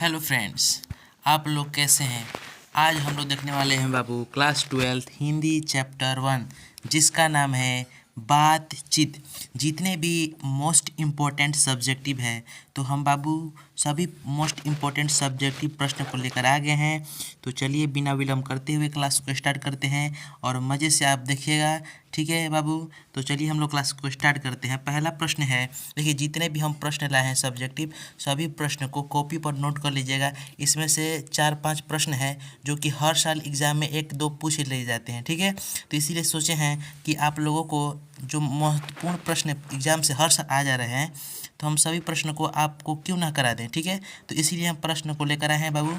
Hello friends, आप लोग कैसे हैं। आज हम लोग देखने वाले हैं बाबू क्लास 12 हिंदी चैप्टर 1, जिसका नाम है बातचीत। जितने भी मोस्ट इम्पोर्टेंट सब्जेक्टिव है तो हम बाबू सभी मोस्ट इम्पोर्टेंट सब्जेक्टिव प्रश्न को लेकर आ गए हैं। तो चलिए बिना विलम्ब करते हुए क्लास को स्टार्ट करते हैं और मज़े से आप देखिएगा, ठीक है बाबू। तो चलिए हम लोग क्लास को स्टार्ट करते हैं। पहला प्रश्न है, देखिए जितने भी हम प्रश्न लाए हैं सब्जेक्टिव, सभी प्रश्न को कॉपी पर नोट कर लीजिएगा। इसमें से 4-5 प्रश्न हैं जो कि हर साल एग्ज़ाम में 1-2 पूछ लिए जाते हैं, ठीक है। तो इसीलिए सोचे हैं कि आप लोगों को जो महत्वपूर्ण प्रश्न एग्ज़ाम से हर साल आ जा रहे हैं, तो हम सभी प्रश्न को आपको क्यों ना करा दें, ठीक है। तो इसीलिए हम प्रश्न को लेकर आए हैं बाबू।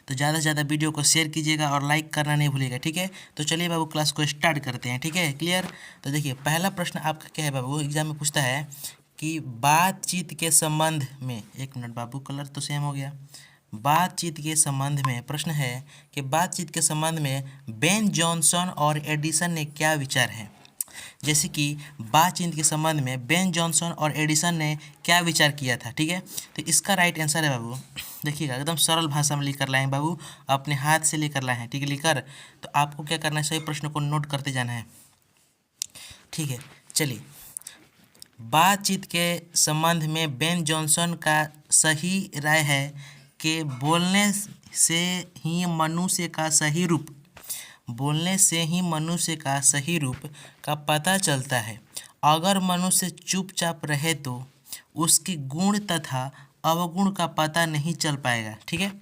तो ज़्यादा से ज़्यादा वीडियो को शेयर कीजिएगा और लाइक करना नहीं भूलिएगा, ठीक है। तो चलिए बाबू क्लास को स्टार्ट करते हैं, ठीक है, क्लियर। तो देखिए पहला प्रश्न आपका क्या है बाबू, एग्जाम में पूछता है कि बातचीत के संबंध में, एक मिनट बाबू कलर तो सेम हो गया। बातचीत के संबंध में प्रश्न है कि बातचीत के संबंध में बेन जॉनसन और एडिसन ने क्या विचार है। जैसे कि बातचीत के संबंध में बेन जॉनसन और एडिसन ने क्या विचार किया था, ठीक है। तो इसका राइट आंसर है बाबू, देखिएगा एकदम सरल भाषा में लिख कर लाए हैं बाबू, अपने हाथ से लेकर लाए हैं, ठीक है। लिखकर तो आपको क्या करना है, सही प्रश्न को नोट करते जाना है, ठीक है। चलिए, बातचीत के संबंध में बेन जॉनसन का सही राय है कि बोलने से ही मनुष्य का सही रूप, बोलने से ही मनुष्य का सही रूप का पता चलता है। अगर मनुष्य चुपचाप रहे तो उसके गुण तथा अवगुण का पता नहीं चल पाएगा, ठीक है।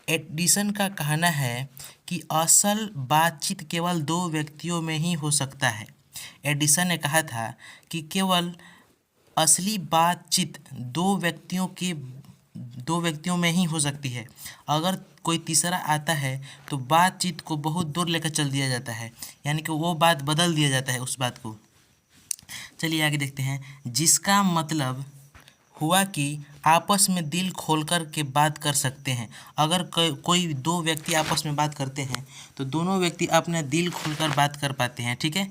एडिसन का कहना है कि असल बातचीत केवल 2 व्यक्तियों में ही हो सकता है। एडिसन ने कहा था कि केवल असली बातचीत 2 व्यक्तियों में ही हो सकती है। अगर कोई तीसरा आता है तो बातचीत को बहुत दूर लेकर चल दिया जाता है, यानी कि वो बात बदल दिया जाता है उस बात को। चलिए आगे देखते हैं, जिसका मतलब हुआ कि आपस में दिल खोलकर के बात कर सकते हैं। अगर कोई 2 व्यक्ति आपस में बात करते हैं तो दोनों व्यक्ति अपने दिल खोलकर बात कर पाते हैं, ठीक है।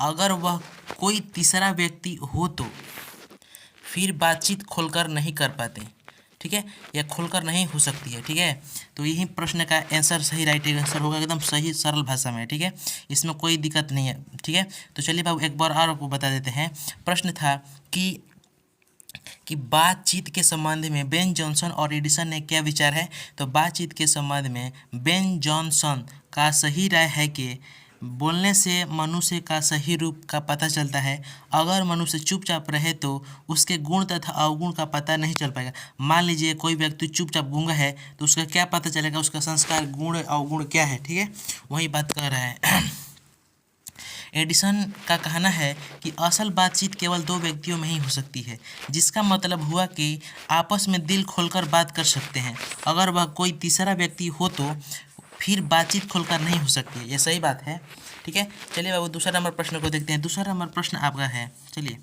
अगर वह कोई तीसरा व्यक्ति हो तो फिर बातचीत खोलकर नहीं कर पाते, ठीक है, या खोलकर नहीं हो सकती है, ठीक है। तो यही प्रश्न का आंसर, सही राइट आंसर होगा, एकदम सही सरल भाषा में, ठीक है। इसमें कोई दिक्कत नहीं है, ठीक है। तो चलिए बाबू एक बार और आपको बता देते हैं। प्रश्न था कि बातचीत के संबंध में बेन जॉनसन और एडिसन ने क्या विचार है। तो बातचीत के संबंध में बेन जॉनसन का सही राय है कि बोलने से मनुष्य का सही रूप का पता चलता है। अगर मनुष्य चुपचाप रहे तो उसके गुण तथा अवगुण का पता नहीं चल पाएगा। मान लीजिए कोई व्यक्ति चुपचाप गूंगा है तो उसका क्या पता चलेगा, उसका संस्कार गुण अवगुण क्या है, ठीक है, वही बात कर रहा है। एडिसन का कहना है कि असल बातचीत केवल 2 व्यक्तियों में ही हो सकती है, जिसका मतलब हुआ कि आपस में दिल खोलकर बात कर सकते हैं। अगर वह कोई तीसरा व्यक्ति हो तो फिर बातचीत खोलकर नहीं हो सकती है, यह सही बात है, ठीक है। चलिए बाबू दूसरा नंबर प्रश्न को देखते हैं। दूसरा नंबर प्रश्न आपका है, चलिए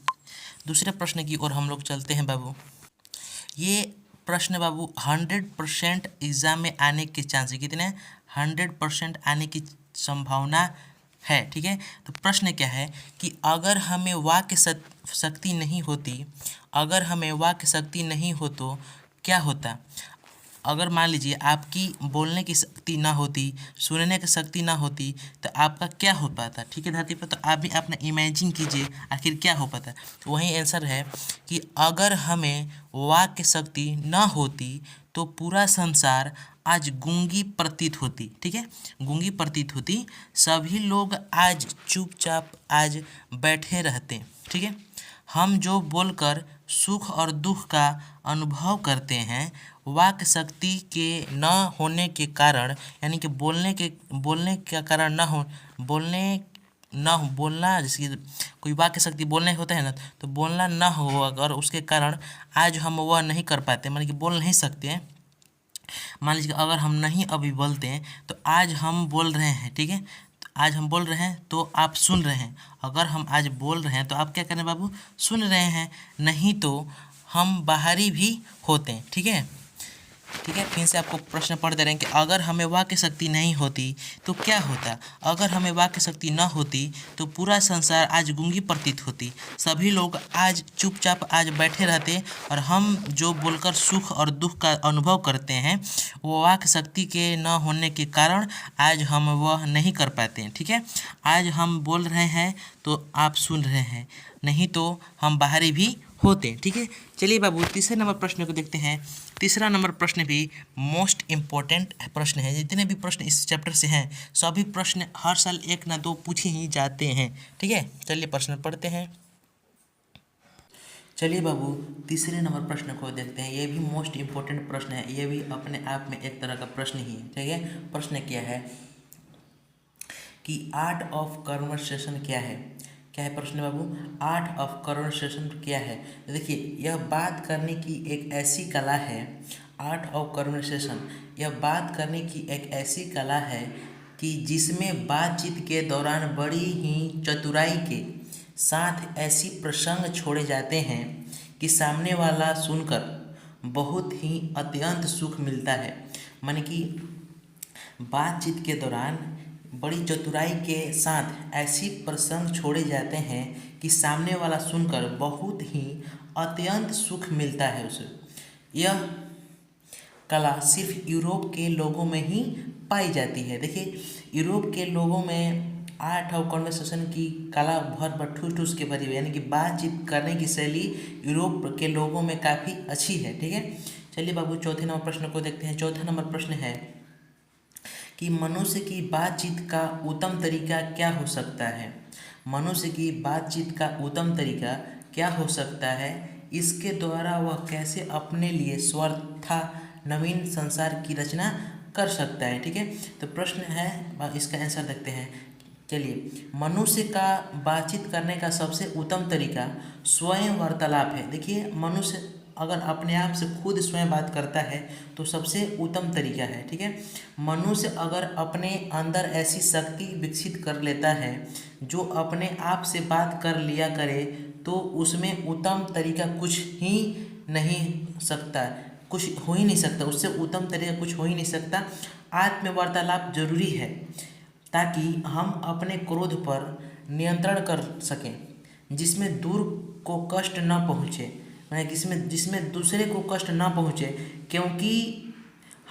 दूसरे प्रश्न की ओर हम लोग चलते हैं बाबू। ये प्रश्न बाबू 100% एग्ज़ाम में आने के चांसेस कितने हैं, 100% आने की संभावना है, ठीक है। तो प्रश्न क्या है कि अगर हमें वाक्य शक्ति नहीं होती, अगर हमें वाक्य शक्ति नहीं हो तो क्या होता। अगर मान लीजिए आपकी बोलने की शक्ति ना होती, सुनने की शक्ति ना होती, तो आपका क्या हो पाता, ठीक है धरती पर। तो आप भी अपना इमेजिन कीजिए आखिर क्या हो पाता। तो वही आंसर है कि अगर हमें वाक्य शक्ति ना होती तो पूरा संसार आज गूंगी प्रतीत होती, ठीक है, गूंगी प्रतीत होती। सभी लोग आज चुपचाप आज बैठे रहते, ठीक है। हम जो बोलकर सुख और दुख का अनुभव करते हैं, वाक्य शक्ति के न होने के कारण, यानी कि बोलने का कारण ना हो, बोलना जैसे कोई वाक्य शक्ति बोलने होता है ना, तो बोलना ना हो अगर उसके कारण आज हम वह नहीं कर पाते, मतलब कि बोल नहीं सकते हैं। मान लीजिए अगर हम नहीं अभी बोलते हैं तो आज हम बोल रहे हैं, ठीक है, तो आज हम बोल रहे हैं तो आप सुन रहे हैं। अगर हम आज बोल रहे हैं तो आप क्या करें बाबू, सुन रहे हैं, नहीं तो हम बाहरी भी होते हैं, ठीक है। ठीक है, फिर से आपको प्रश्न पढ़ दे रहे हैं कि अगर हमें वाक्य शक्ति नहीं होती तो क्या होता। अगर हमें वाक्य शक्ति न होती तो पूरा संसार आज गूंगी प्रतीत होती। सभी लोग आज चुपचाप आज बैठे रहते और हम जो बोलकर सुख और दुख का अनुभव करते हैं वो वाक्य शक्ति के न होने के कारण आज हम वह नहीं कर पाते हैं। ठीक है, आज हम बोल रहे हैं तो आप सुन रहे हैं, नहीं तो हम बाहरी भी होते हैं। ठीक है, चलिए बाबू तीसरे नंबर प्रश्न को देखते हैं। तीसरा नंबर प्रश्न भी मोस्ट इम्पोर्टेंट प्रश्न है। जितने भी प्रश्न इस चैप्टर से हैं सभी प्रश्न हर साल एक ना दो पूछे ही जाते हैं। ठीक है, चलिए प्रश्न पढ़ते हैं। चलिए बाबू तीसरे नंबर प्रश्न को देखते हैं। ये भी मोस्ट इम्पोर्टेंट प्रश्न है, ये भी अपने आप में एक तरह का प्रश्न ही है। ठीक है, प्रश्न क्या है कि आर्ट ऑफ कन्वर्सेशन क्या है। क्या है प्रश्न बाबू, आर्ट ऑफ कन्वर्सेशन क्या है। देखिए, यह बात करने की एक ऐसी कला है। आर्ट ऑफ कन्वर्सेशन, यह बात करने की एक ऐसी कला है कि जिसमें बातचीत के दौरान बड़ी ही चतुराई के साथ ऐसी प्रसंग छोड़े जाते हैं कि सामने वाला सुनकर बहुत ही अत्यंत सुख मिलता है। माने कि बातचीत के दौरान बड़ी चतुराई के साथ ऐसी प्रसंग छोड़े जाते हैं कि सामने वाला सुनकर बहुत ही अत्यंत सुख मिलता है उसे। यह कला सिर्फ यूरोप के लोगों में ही पाई जाती है। देखिए, यूरोप के लोगों में आर्ट ऑफ कन्वर्सेशन की कला बहुत ठूस ठूस के भरी हुई है, यानी कि बातचीत करने की शैली यूरोप के लोगों में काफ़ी अच्छी है। ठीक है, चलिए बाबू चौथे नंबर प्रश्न को देखते हैं। चौथा नंबर प्रश्न है कि मनुष्य की बातचीत का उत्तम तरीका क्या हो सकता है। मनुष्य की बातचीत का उत्तम तरीका क्या हो सकता है, इसके द्वारा वह कैसे अपने लिए स्वर्था नवीन संसार की रचना कर सकता है। ठीक है, तो प्रश्न है, इसका आंसर देखते हैं। चलिए, मनुष्य का बातचीत करने का सबसे उत्तम तरीका स्वयं वार्तालाप है। देखिए, मनुष्य अगर अपने आप से खुद स्वयं बात करता है तो सबसे उत्तम तरीका है। ठीक है, मनुष्य अगर अपने अंदर ऐसी शक्ति विकसित कर लेता है जो अपने आप से बात कर लिया करे तो उसमें उत्तम तरीका कुछ ही नहीं सकता, कुछ हो ही नहीं सकता, उससे उत्तम तरीका कुछ हो ही नहीं सकता। आत्म वार्तालाप जरूरी है ताकि हम अपने क्रोध पर नियंत्रण कर सकें, जिसमें दूर को कष्ट न पहुँचे, जिसमें दूसरे को कष्ट ना पहुँचे, क्योंकि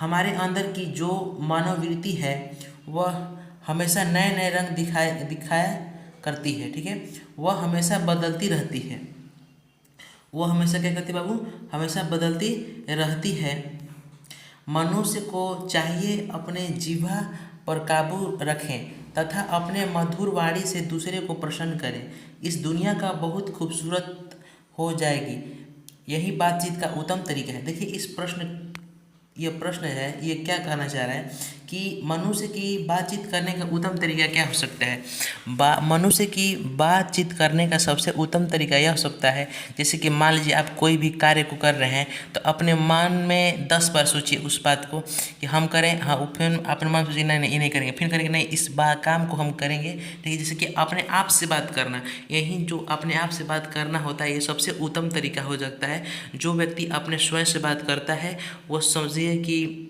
हमारे अंदर की जो मानववृत्ति है वह हमेशा नए नए रंग दिखाया करती है। ठीक है, वह हमेशा बदलती रहती है। वह हमेशा क्या करती है बाबू, हमेशा बदलती रहती है। मनुष्य को चाहिए अपने जिह्वा पर काबू रखें तथा अपने मधुर वाणी से दूसरे को प्रसन्न करें। इस दुनिया का बहुत खूबसूरत हो जाएगी। यही बातचीत का उत्तम तरीका है। देखिए, ये प्रश्न है, ये क्या कहना चाह रहा है कि मनुष्य की बातचीत करने का उत्तम तरीका क्या हो सकता है। मनुष्य की बातचीत करने का सबसे उत्तम तरीका यह हो सकता है, जैसे कि मान लीजिए आप कोई भी कार्य को कर रहे हैं तो अपने मन में 10 बार सोचिए उस बात को कि हम करें, हाँ, फिर अपने मन में सोचिए नहीं ये नहीं करेंगे, फिर करेंगे नहीं इस काम को हम करेंगे। ठीक है, जैसे कि अपने आप से बात करना, यही जो अपने आप से बात करना होता है ये सबसे उत्तम तरीका हो सकता है। जो व्यक्ति अपने स्वयं से बात करता है वो समझिए कि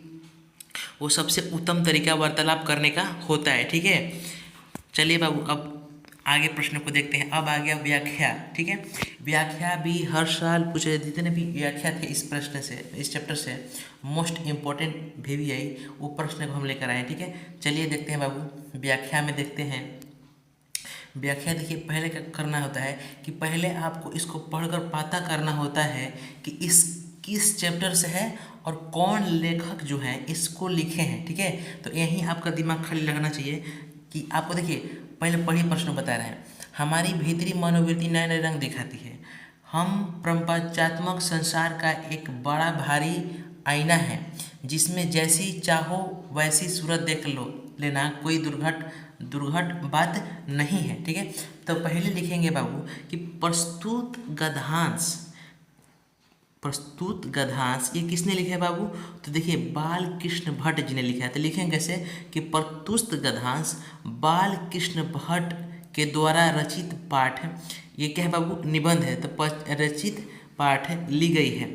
वो सबसे उत्तम तरीका वार्तालाप करने का होता है। ठीक है, चलिए बाबू अब आगे प्रश्न को देखते हैं। अब आ गया व्याख्या। ठीक है, व्याख्या भी हर साल पूछे, जितने भी व्याख्या थे इस प्रश्न से, इस चैप्टर से मोस्ट इम्पोर्टेंट भी आई वो प्रश्न को हम लेकर आए। ठीक है, चलिए देखते हैं बाबू, व्याख्या में देखते हैं। व्याख्या देखिए, पहले क्या करना होता है कि पहले आपको इसको पढ़कर पता करना होता है कि इस किस चैप्टर से है और कौन लेखक जो है इसको लिखे हैं। ठीक है, तो यहीं आपका दिमाग खाली लगना चाहिए कि आपको देखिए पहले पढ़ी प्रश्न बता रहे हैं। हमारी भीतरी मनोवृत्ति नए नए रंग दिखाती है। हम प्रपंचात्मक संसार का एक बड़ा भारी आईना है जिसमें जैसी चाहो वैसी सूरत देख लेना कोई दुर्घट बात नहीं है। ठीक है, तो पहले लिखेंगे बाबू कि प्रस्तुत गद्यांश ये किसने लिखा है बाबू, तो देखिए बाल कृष्ण भट्ट जी ने लिखा है। तो लिखेंगे कैसे कि प्रस्तुत गद्यांश बाल कृष्ण भट्ट के द्वारा रचित पाठ, ये क्या है बाबू, निबंध है, तो रचित पाठ ली गई है।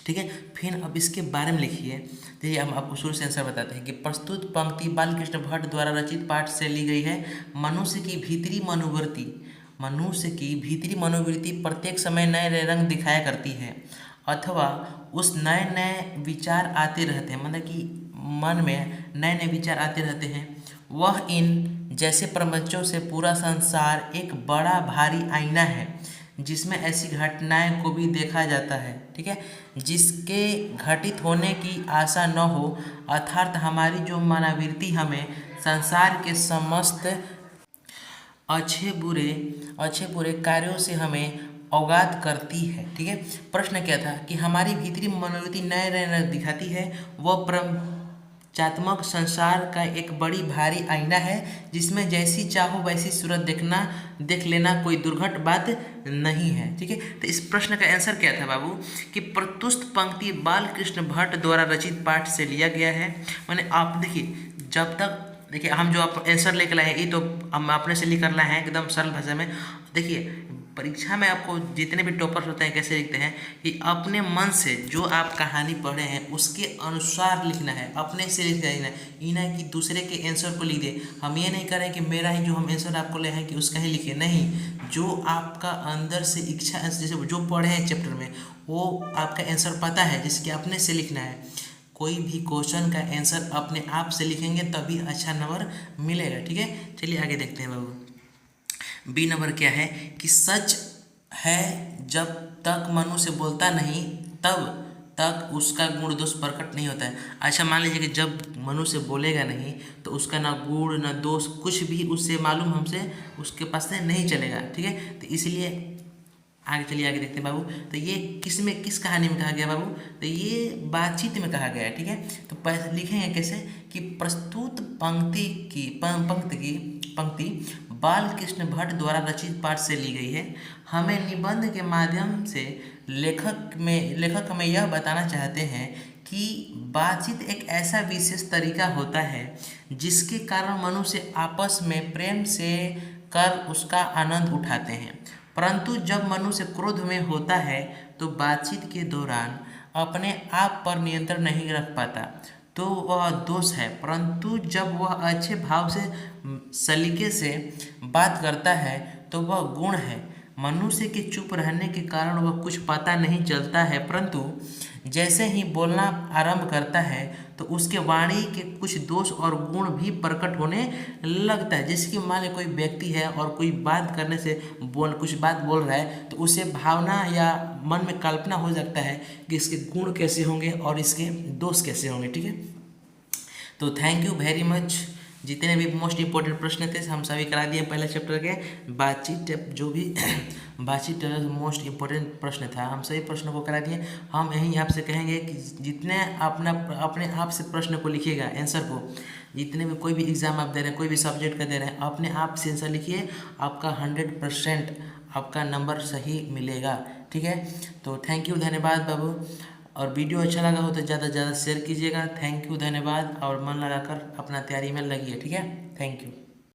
ठीक है। फिर अब इसके बारे में लिखिए। देखिए हम आपको शुरू से आंसर बताते हैं कि प्रस्तुत पंक्ति बालकृष्ण भट्ट द्वारा रचित पाठ से ली गई है। मनुष्य की भीतरी मनोवृत्ति प्रत्येक समय नए नए रंग दिखाया करती है, अथवा उस नए नए विचार आते रहते हैं, मतलब कि मन में नए नए विचार आते रहते हैं। वह इन जैसे प्रपंचों से पूरा संसार एक बड़ा भारी आईना है जिसमें ऐसी घटनाएं को भी देखा जाता है, ठीक है, जिसके घटित होने की आशा न हो, अर्थात हमारी जो मनोवृत्ति हमें संसार के समस्त अच्छे बुरे कार्यों से हमें अवगत करती है, ठीक है। प्रश्न क्या था कि हमारी भीतरी मनोवृत्ति नए नए दिखाती है, वह प्रपंचात्मक संसार का एक बड़ी भारी आईना है जिसमें जैसी चाहो वैसी सूरत देख लेना कोई दुर्घट बात नहीं है, ठीक है। तो इस प्रश्न का आंसर क्या था बाबू कि प्रस्तुत पंक्ति बालकृष्ण भट्ट द्वारा रचित पाठ से लिया गया है। माने आप देखिए, जब तक देखिए हम जो आप आंसर लेकर लाए हैं ये तो हम अपने से लिख कर लाए हैं एकदम सरल भाषा में। देखिए परीक्षा में आपको जितने भी टॉपर्स होते हैं कैसे लिखते हैं कि अपने मन से जो आप कहानी पढ़े हैं उसके अनुसार लिखना है, अपने से लिखना है, ये ना कि दूसरे के आंसर को लिख दे। हम ये नहीं करें कि मेरा ही जो हम आंसर आपको ले हैं कि उसका ही लिखे, नहीं, जो आपका अंदर से इच्छा जैसे जो पढ़े हैं चैप्टर में वो आपका आंसर पता है जिसके अपने से लिखना है। कोई भी क्वेश्चन का आंसर अपने आप से लिखेंगे तभी अच्छा नंबर मिलेगा, ठीक है। चलिए आगे देखते हैं बाबू। बी नंबर क्या है कि सच है जब तक मनुष्य बोलता नहीं तब तक उसका गुण दोष प्रकट नहीं होता है। अच्छा मान लीजिए कि जब मनुष्य बोलेगा नहीं तो उसका ना गुण ना दोष कुछ भी उससे मालूम हमसे उसके पास से नहीं चलेगा, ठीक है। तो इसलिए आगे चलिए आगे देखते हैं बाबू। तो ये किस कहानी में कहा गया बाबू, तो ये बातचीत में कहा गया है, ठीक है। तो पहले लिखेंगे कैसे कि प्रस्तुत पंक्ति बालकृष्ण भट्ट द्वारा रचित पाठ से ली गई है। हमें निबंध के माध्यम से लेखक हमें यह बताना चाहते हैं कि बातचीत एक ऐसा विशेष तरीका होता है जिसके कारण मनुष्य आपस में प्रेम से कर उसका आनंद उठाते हैं, परंतु जब मनुष्य क्रोध में होता है तो बातचीत के दौरान अपने आप पर नियंत्रण नहीं रख पाता तो वह दोष है, परंतु जब वह अच्छे भाव से सलीके से बात करता है तो वह गुण है। मनुष्य के चुप रहने के कारण वह कुछ पता नहीं चलता है, परंतु जैसे ही बोलना आरंभ करता है तो उसके वाणी के कुछ दोष और गुण भी प्रकट होने लगता है। जैसे कि मान लीजिए कोई व्यक्ति है और कोई बात करने से कुछ बात बोल रहा है तो उसे भावना या मन में कल्पना हो सकता है कि इसके गुण कैसे होंगे और इसके दोष कैसे होंगे, ठीक है। तो थैंक यू वेरी मच। जितने भी मोस्ट इंपॉर्टेंट प्रश्न थे हम सभी करा दिए पहले चैप्टर के। बातचीत जो भी बातचीत मोस्ट इंपॉर्टेंट प्रश्न था हम सभी प्रश्नों को करा दिए। हम यहीं आपसे कहेंगे कि जितने अपने आप से प्रश्न को लिखिएगा, आंसर को, जितने भी कोई भी एग्ज़ाम आप दे रहे हैं, कोई भी सब्जेक्ट का दे रहे हैं, अपने आप से आंसर लिखिए, आपका 100% आपका नंबर सही मिलेगा, ठीक है। तो थैंक यू, धन्यवाद बाबू। और वीडियो अच्छा लगा हो तो ज़्यादा से ज़्यादा शेयर कीजिएगा। थैंक यू, धन्यवाद। और मन लगाकर अपना तैयारी में लगिए, ठीक है। Thank you.